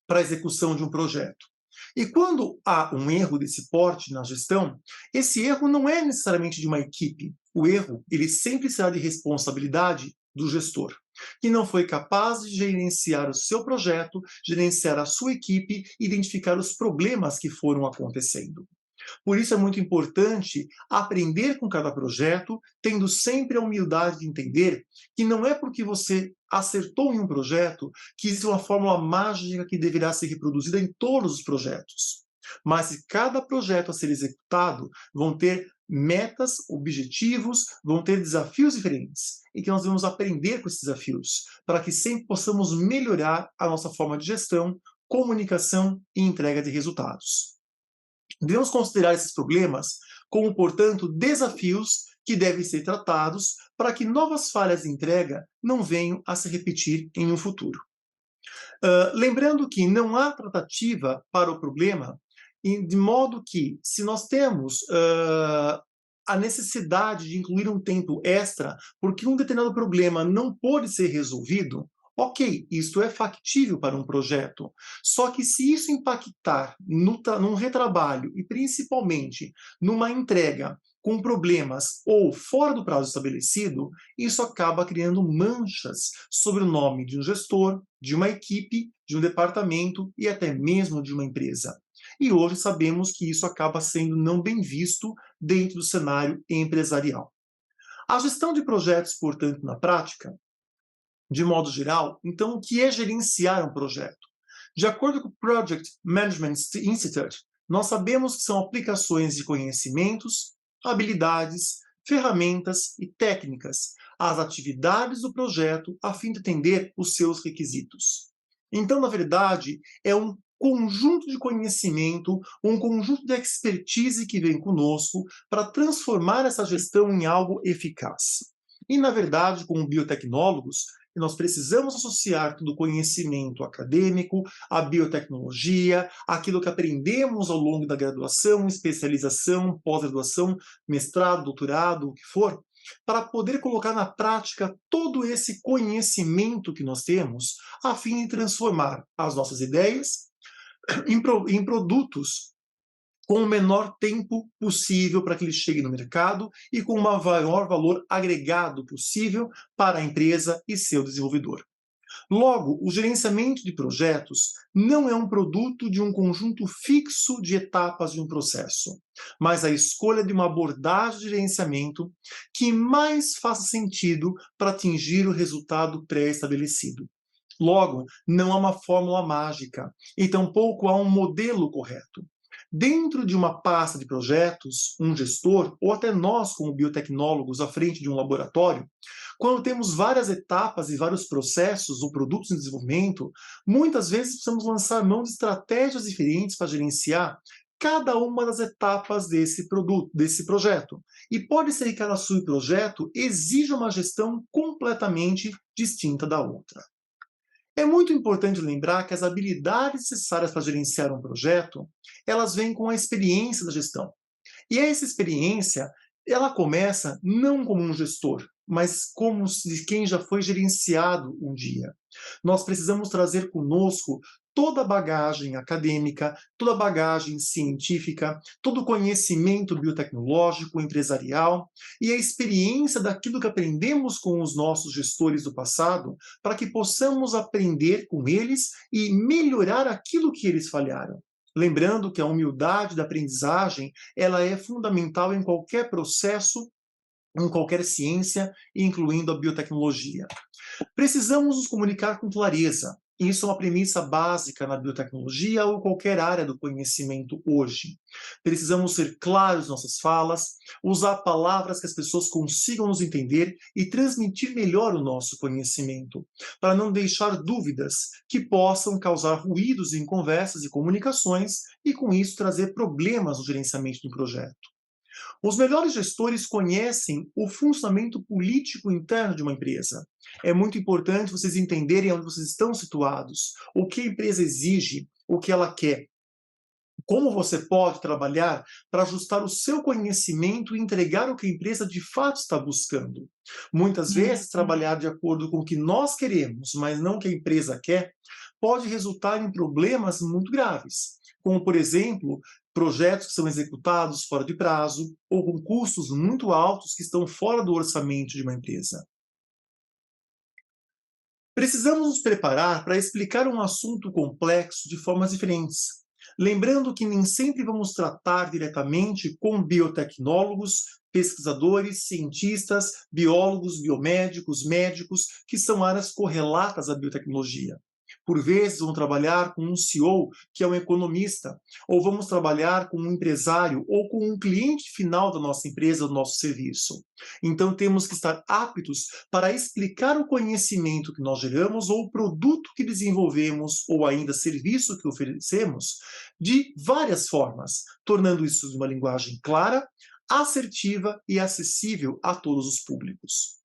para a execução de um projeto. E quando há um erro desse porte na gestão, esse erro não é necessariamente de uma equipe. O erro, ele sempre será de responsabilidade do gestor, que não foi capaz de gerenciar o seu projeto, gerenciar a sua equipe e identificar os problemas que foram acontecendo. Por isso é muito importante aprender com cada projeto, tendo sempre a humildade de entender que não é porque você acertou em um projeto que existe uma fórmula mágica que deverá ser reproduzida em todos os projetos. Mas se cada projeto a ser executado vão ter metas, objetivos, vão ter desafios diferentes e que nós devemos aprender com esses desafios para que sempre possamos melhorar a nossa forma de gestão, comunicação e entrega de resultados. Devemos considerar esses problemas como, portanto, desafios que devem ser tratados para que novas falhas de entrega não venham a se repetir em um futuro. Lembrando que não há tratativa para o problema, de modo que, se nós temos a necessidade de incluir um tempo extra, porque um determinado problema não pode ser resolvido, ok, isso é factível para um projeto. Só que se isso impactar num retrabalho e principalmente numa entrega com problemas ou fora do prazo estabelecido, isso acaba criando manchas sobre o nome de um gestor, de uma equipe, de um departamento e até mesmo de uma empresa. E hoje sabemos que isso acaba sendo não bem visto dentro do cenário empresarial. A gestão de projetos, portanto, na prática, de modo geral, então, o que é gerenciar um projeto? De acordo com o Project Management Institute, nós sabemos que são aplicações de conhecimentos, habilidades, ferramentas e técnicas às atividades do projeto a fim de atender os seus requisitos. Então, na verdade, é um conjunto de conhecimento, um conjunto de expertise que vem conosco para transformar essa gestão em algo eficaz. E, na verdade, como biotecnólogos, nós precisamos associar todo o conhecimento acadêmico, a biotecnologia, aquilo que aprendemos ao longo da graduação, especialização, pós-graduação, mestrado, doutorado, o que for, para poder colocar na prática todo esse conhecimento que nós temos, a fim de transformar as nossas ideias em produtos com o menor tempo possível para que ele chegue no mercado e com o maior valor agregado possível para a empresa e seu desenvolvedor. Logo, o gerenciamento de projetos não é um produto de um conjunto fixo de etapas de um processo, mas a escolha de uma abordagem de gerenciamento que mais faça sentido para atingir o resultado pré-estabelecido. Logo, não há uma fórmula mágica e tampouco há um modelo correto. Dentro de uma pasta de projetos, um gestor, ou até nós, como biotecnólogos, à frente de um laboratório, quando temos várias etapas e vários processos ou produtos em desenvolvimento, muitas vezes precisamos lançar mão de estratégias diferentes para gerenciar cada uma das etapas desse produto, desse projeto. E pode ser que cada subprojeto exija uma gestão completamente distinta da outra. É muito importante lembrar que as habilidades necessárias para gerenciar um projeto, elas vêm com a experiência da gestão. E essa experiência, ela começa não como um gestor, mas como de quem já foi gerenciado um dia. Nós precisamos trazer conosco toda a bagagem acadêmica, toda a bagagem científica, todo o conhecimento biotecnológico, empresarial e a experiência daquilo que aprendemos com os nossos gestores do passado, para que possamos aprender com eles e melhorar aquilo que eles falharam. Lembrando que a humildade da aprendizagem, ela é fundamental em qualquer processo, em qualquer ciência, incluindo a biotecnologia. Precisamos nos comunicar com clareza. Isso é uma premissa básica na biotecnologia ou qualquer área do conhecimento hoje. Precisamos ser claros em nossas falas, usar palavras que as pessoas consigam nos entender e transmitir melhor o nosso conhecimento, para não deixar dúvidas que possam causar ruídos em conversas e comunicações e, com isso, trazer problemas no gerenciamento do projeto. Os melhores gestores conhecem o funcionamento político interno de uma empresa. É muito importante vocês entenderem onde vocês estão situados, o que a empresa exige, o que ela quer. Como você pode trabalhar para ajustar o seu conhecimento e entregar o que a empresa de fato está buscando. Muitas vezes, trabalhar de acordo com o que nós queremos, mas não o que a empresa quer, pode resultar em problemas muito graves, como, por exemplo, projetos que são executados fora de prazo ou com custos muito altos que estão fora do orçamento de uma empresa. Precisamos nos preparar para explicar um assunto complexo de formas diferentes. Lembrando que nem sempre vamos tratar diretamente com biotecnólogos, pesquisadores, cientistas, biólogos, biomédicos, médicos, que são áreas correlatas à biotecnologia. Por vezes, vamos trabalhar com um CEO, que é um economista, ou vamos trabalhar com um empresário ou com um cliente final da nossa empresa, do nosso serviço. Então, temos que estar aptos para explicar o conhecimento que nós geramos ou o produto que desenvolvemos ou ainda serviço que oferecemos de várias formas, tornando isso de uma linguagem clara, assertiva e acessível a todos os públicos.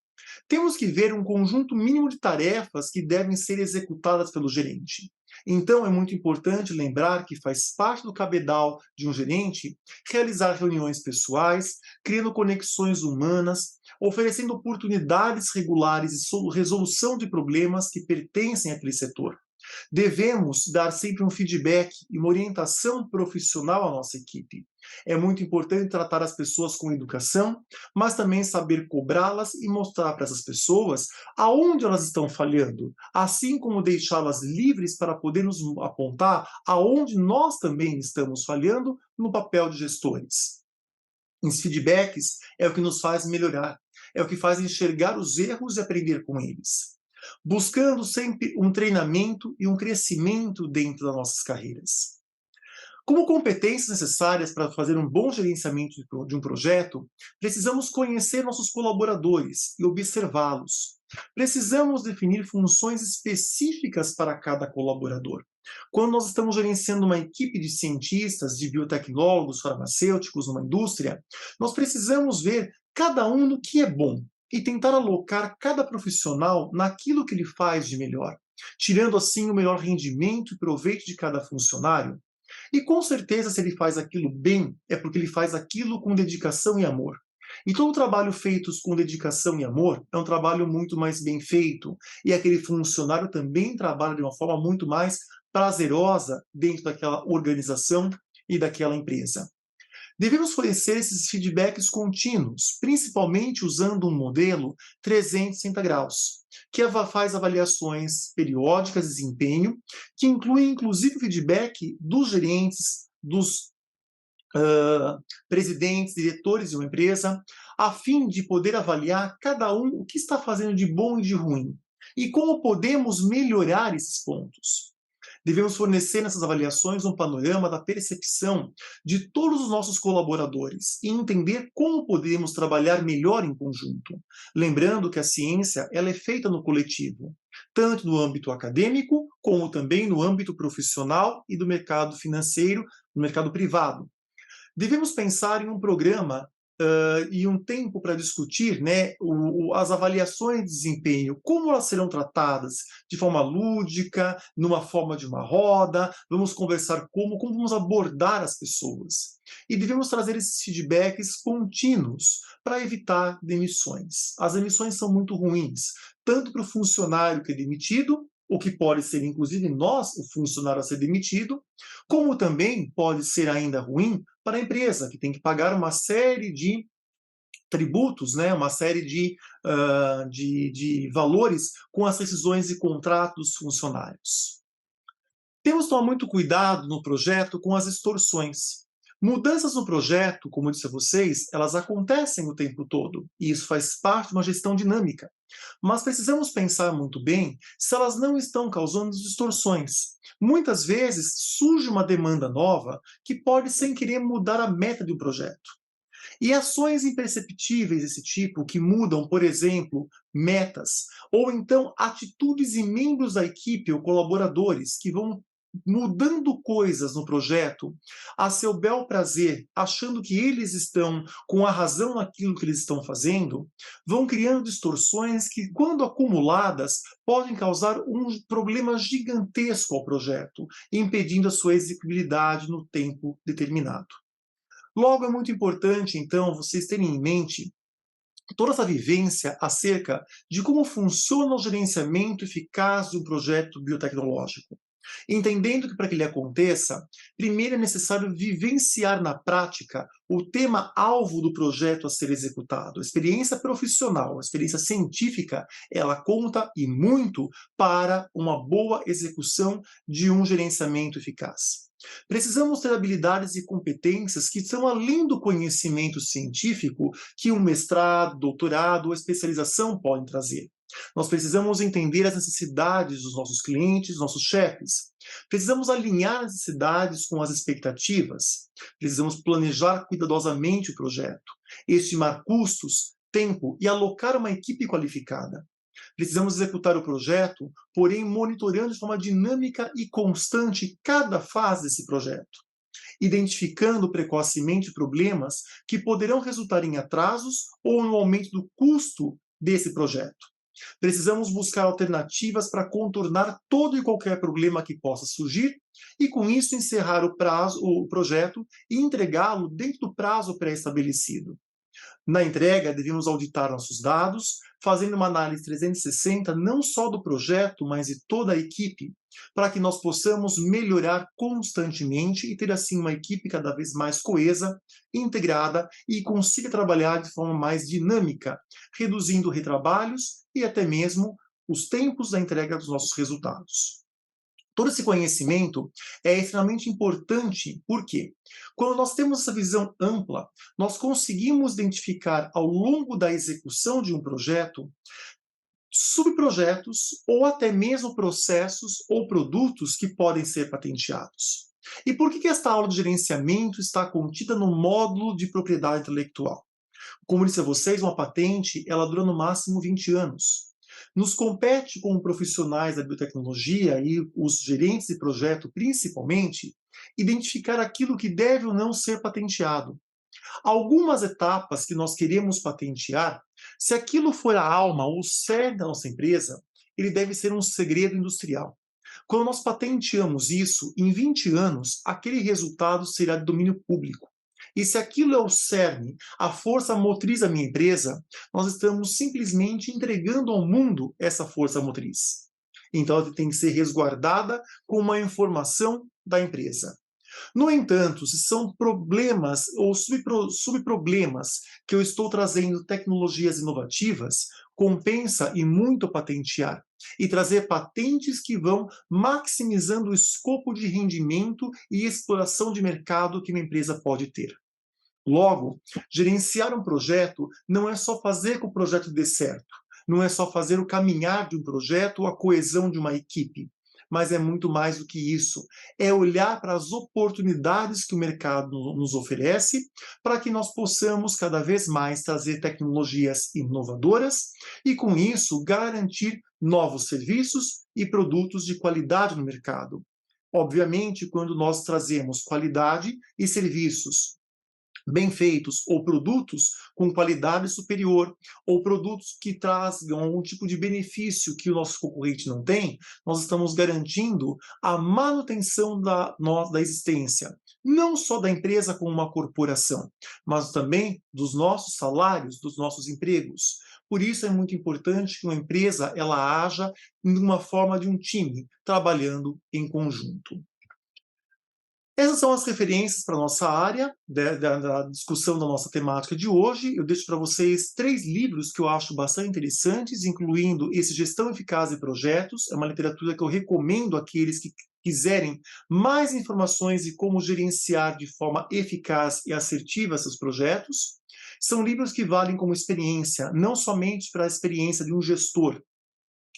Temos que ver um conjunto mínimo de tarefas que devem ser executadas pelo gerente. Então, é muito importante lembrar que faz parte do cabedal de um gerente realizar reuniões pessoais, criando conexões humanas, oferecendo oportunidades regulares e resolução de problemas que pertencem àquele setor. Devemos dar sempre um feedback e uma orientação profissional à nossa equipe. É muito importante tratar as pessoas com educação, mas também saber cobrá-las e mostrar para essas pessoas aonde elas estão falhando, assim como deixá-las livres para poder nos apontar aonde nós também estamos falhando no papel de gestores. Os feedbacks é o que nos faz melhorar, é o que faz enxergar os erros e aprender com eles, buscando sempre um treinamento e um crescimento dentro das nossas carreiras. Como competências necessárias para fazer um bom gerenciamento de um projeto, precisamos conhecer nossos colaboradores e observá-los. Precisamos definir funções específicas para cada colaborador. Quando nós estamos gerenciando uma equipe de cientistas, de biotecnólogos, farmacêuticos numa indústria, nós precisamos ver cada um no que é bom e tentar alocar cada profissional naquilo que ele faz de melhor, tirando assim o melhor rendimento e proveito de cada funcionário. E com certeza, se ele faz aquilo bem, é porque ele faz aquilo com dedicação e amor. E todo trabalho feito com dedicação e amor é um trabalho muito mais bem feito. E aquele funcionário também trabalha de uma forma muito mais prazerosa dentro daquela organização e daquela empresa. Devemos fornecer esses feedbacks contínuos, principalmente usando um modelo 360 graus, que faz avaliações periódicas de desempenho, que inclui inclusive o feedback dos gerentes, dos presidentes, diretores de uma empresa, a fim de poder avaliar cada um o que está fazendo de bom e de ruim, e como podemos melhorar esses pontos. Devemos fornecer nessas avaliações um panorama da percepção de todos os nossos colaboradores e entender como podemos trabalhar melhor em conjunto. Lembrando que a ciência ela é feita no coletivo, tanto no âmbito acadêmico, como também no âmbito profissional e do mercado financeiro, no mercado privado. Devemos pensar em um programa e um tempo para discutir, né, as avaliações de desempenho, como elas serão tratadas, de forma lúdica, numa forma de uma roda, vamos conversar como vamos abordar as pessoas. E devemos trazer esses feedbacks contínuos para evitar demissões. As demissões são muito ruins, tanto para o funcionário que é demitido, o que pode ser inclusive nós, o funcionário a ser demitido, como também pode ser ainda ruim para a empresa, que tem que pagar uma série de tributos, né, uma série de valores com as rescisões e contratos dos funcionários. Temos que tomar muito cuidado no projeto com as extorsões. Mudanças no projeto, como eu disse a vocês, elas acontecem o tempo todo, e isso faz parte de uma gestão dinâmica. Mas precisamos pensar muito bem se elas não estão causando distorções. Muitas vezes surge uma demanda nova que pode, sem querer, mudar a meta de um projeto. E ações imperceptíveis desse tipo, que mudam, por exemplo, metas, ou então atitudes e membros da equipe ou colaboradores que vão mudando coisas no projeto a seu bel prazer, achando que eles estão com a razão naquilo que eles estão fazendo, vão criando distorções que, quando acumuladas, podem causar um problema gigantesco ao projeto, impedindo a sua execuibilidade no tempo determinado. Logo, é muito importante, então, vocês terem em mente toda essa vivência acerca de como funciona o gerenciamento eficaz de um projeto biotecnológico. Entendendo que para que ele aconteça, primeiro é necessário vivenciar na prática o tema-alvo do projeto a ser executado. A experiência profissional, a experiência científica, ela conta e muito para uma boa execução de um gerenciamento eficaz. Precisamos ter habilidades e competências que são além do conhecimento científico que um mestrado, doutorado ou especialização podem trazer. Nós precisamos entender as necessidades dos nossos clientes, nossos chefes. Precisamos alinhar as necessidades com as expectativas. Precisamos planejar cuidadosamente o projeto, estimar custos, tempo e alocar uma equipe qualificada. Precisamos executar o projeto, porém monitorando de forma dinâmica e constante cada fase desse projeto, identificando precocemente problemas que poderão resultar em atrasos ou no aumento do custo desse projeto. Precisamos buscar alternativas para contornar todo e qualquer problema que possa surgir e, com isso, encerrar o projeto e entregá-lo dentro do prazo pré-estabelecido. Na entrega, devemos auditar nossos dados, fazendo uma análise 360 não só do projeto, mas de toda a equipe, para que nós possamos melhorar constantemente e ter assim uma equipe cada vez mais coesa, integrada e consiga trabalhar de forma mais dinâmica, reduzindo retrabalhos e até mesmo os tempos da entrega dos nossos resultados. Todo esse conhecimento é extremamente importante, porque quando nós temos essa visão ampla, nós conseguimos identificar ao longo da execução de um projeto subprojetos ou até mesmo processos ou produtos que podem ser patenteados. E por que esta aula de gerenciamento está contida no módulo de propriedade intelectual? Como disse a vocês, uma patente ela dura no máximo 20 anos. Nos compete como profissionais da biotecnologia e os gerentes de projeto principalmente, identificar aquilo que deve ou não ser patenteado. Algumas etapas que nós queremos patentear, se aquilo for a alma ou o cerne da nossa empresa, ele deve ser um segredo industrial. Quando nós patenteamos isso, em 20 anos, aquele resultado será de domínio público. E se aquilo é o cerne, a força motriz da minha empresa, nós estamos simplesmente entregando ao mundo essa força motriz. Então, ela tem que ser resguardada com uma informação da empresa. No entanto, se são problemas ou subproblemas que eu estou trazendo tecnologias inovativas, compensa e muito patentear e trazer patentes que vão maximizando o escopo de rendimento e exploração de mercado que uma empresa pode ter. Logo, gerenciar um projeto não é só fazer que o projeto dê certo, não é só fazer o caminhar de um projeto ou a coesão de uma equipe, mas é muito mais do que isso. É olhar para as oportunidades que o mercado nos oferece para que nós possamos cada vez mais trazer tecnologias inovadoras e, com isso, garantir novos serviços e produtos de qualidade no mercado. Obviamente, quando nós trazemos qualidade e serviços bem feitos, ou produtos com qualidade superior, ou produtos que tragam algum tipo de benefício que o nosso concorrente não tem, nós estamos garantindo a manutenção da existência, não só da empresa como uma corporação, mas também dos nossos salários, dos nossos empregos. Por isso é muito importante que uma empresa ela haja de uma forma de um time, trabalhando em conjunto. Essas são as referências para a nossa área, da discussão da nossa temática de hoje. Eu deixo para vocês 3 livros que eu acho bastante interessantes, incluindo esse Gestão Eficaz de Projetos, é uma literatura que eu recomendo àqueles que quiserem mais informações de como gerenciar de forma eficaz e assertiva seus projetos. São livros que valem como experiência, não somente para a experiência de um gestor,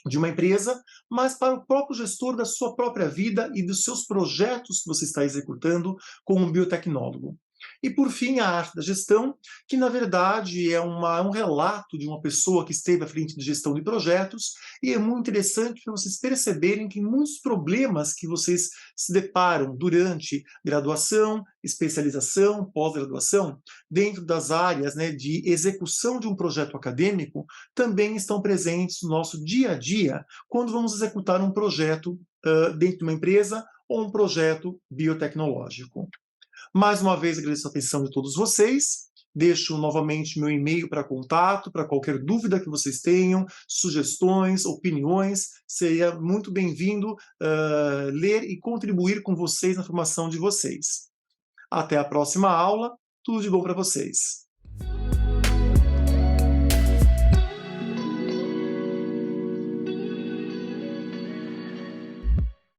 de uma empresa, mas para o próprio gestor da sua própria vida e dos seus projetos que você está executando como um biotecnólogo. E, por fim, a arte da gestão, que, na verdade, é um relato de uma pessoa que esteve à frente de gestão de projetos, e é muito interessante para vocês perceberem que muitos problemas que vocês se deparam durante graduação, especialização, pós-graduação, dentro das áreas, né, de execução de um projeto acadêmico, também estão presentes no nosso dia a dia, quando vamos executar um projeto dentro de uma empresa ou um projeto biotecnológico. Mais uma vez, agradeço a atenção de todos vocês. Deixo novamente meu e-mail para contato, para qualquer dúvida que vocês tenham, sugestões, opiniões. Seria muito bem-vindo ler e contribuir com vocês na formação de vocês. Até a próxima aula. Tudo de bom para vocês.